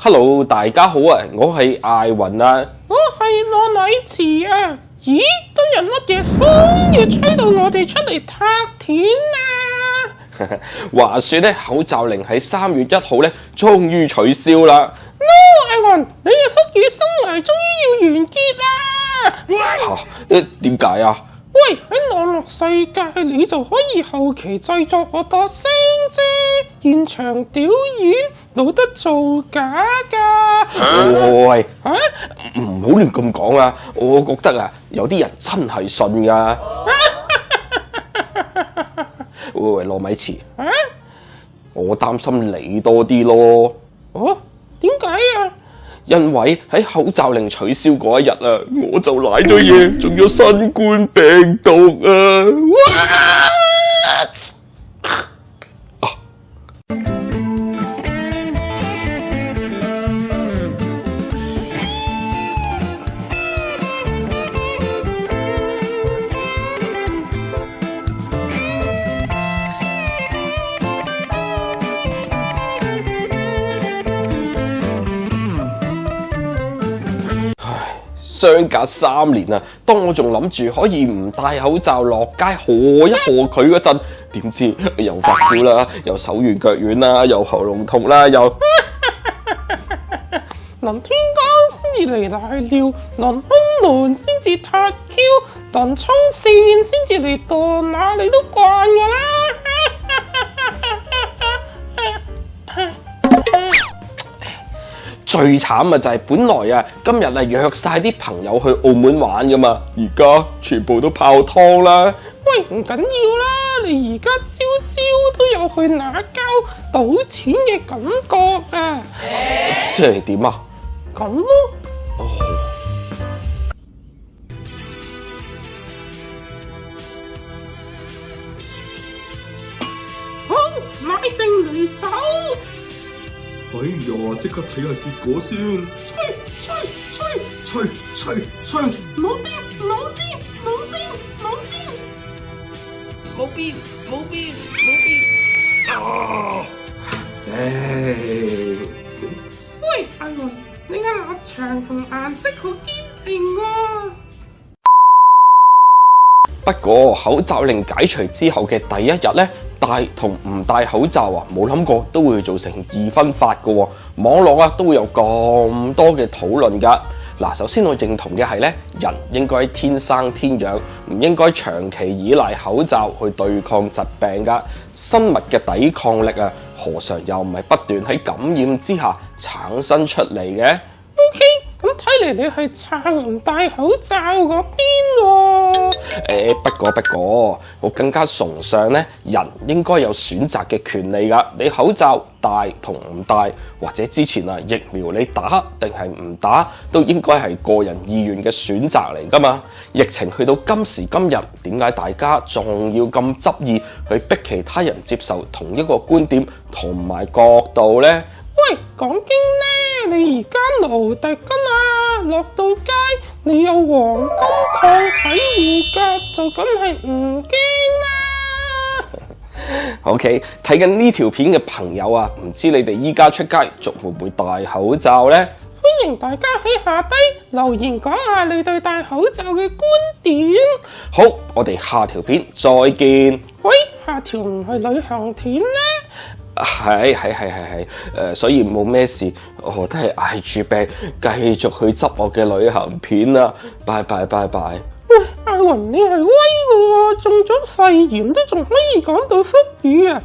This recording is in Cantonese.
Hello， 大家好啊，我係艾雲啊。我係羅禮慈啊。咦，今日乜嘢風要吹到我哋出嚟撻田啊？話說咧，口罩令喺3月1號咧，終於取消啦。艾雲，你嘅福語生涯終於要完結啦！點解啊？喂，喺網絡世界你就可以後期製作我把聲啫，現場表演冇得做假㗎。喂，唔好亂咁講啊！我覺得啊，有啲人真係信㗎。喂，羅米慈，我擔心你多啲咯。哦，點解啊？因為喺口罩令取消嗰一日啊，我就瀨咗嘢，仲有新冠病毒啊！相隔3年啊，當我仲諗住可以唔戴口罩落街賀一賀佢嗰陣，點知又發燒啦，又手軟腳軟啦，又喉嚨痛啦，又能天光先至嚟賴尿，能空門先至撻 Q， 能衝線先至嚟墮馬，你都慣㗎啦。最慘啊就係本來啊今日啊約晒啲朋友去澳門玩噶嘛，而家全部都泡湯啦。喂，唔緊要啦，你而家朝朝都有去打交賭錢嘅感覺啊。即係點啊？咁咯。好，買定離手。哎呀，即刻睇下結果先。吹！冇癲！喂，艾雲，你嘅立場同顏色好堅定喎。不過口罩令解除之後嘅第一日呢，戴同唔戴口罩啊，冇諗過都會造成2分法噶喎。網絡啊都會有咁多嘅討論噶。嗱，首先我認同嘅係呢，人應該天生天養，唔應該長期依賴口罩去對抗疾病噶。生物嘅抵抗力啊，何嘗又唔係不斷喺感染之下產生出嚟嘅？OK， 咁睇嚟你係撐唔戴口罩嗰邊喎。不過，我更加崇尚呢，人應該有選擇嘅權利噶。你口罩戴同唔戴，或者之前啊疫苗你打定係唔打，都應該係個人意願嘅選擇嚟噶嘛。疫情去到今時今日，點解大家仲要咁執意去逼其他人接受同一個觀點同埋角度呢？喂，講經呢，你而家盧迪根啊，落到街你有黃金抗體護甲，就梗係唔驚啦。OK， 睇緊呢條片嘅朋友啊，唔知你哋依家出街仲會唔會戴口罩呢？歡迎大家喺下低留言講下你對戴口罩嘅觀點。好，我哋下條片再見。喂，下條唔係旅行片咩？係，所以冇咩事，我都係捱住病繼續去執我嘅旅行片啦。拜拜。喂，阿雲你係威嘅喎，中咗肺炎都仲可以講到福語啊！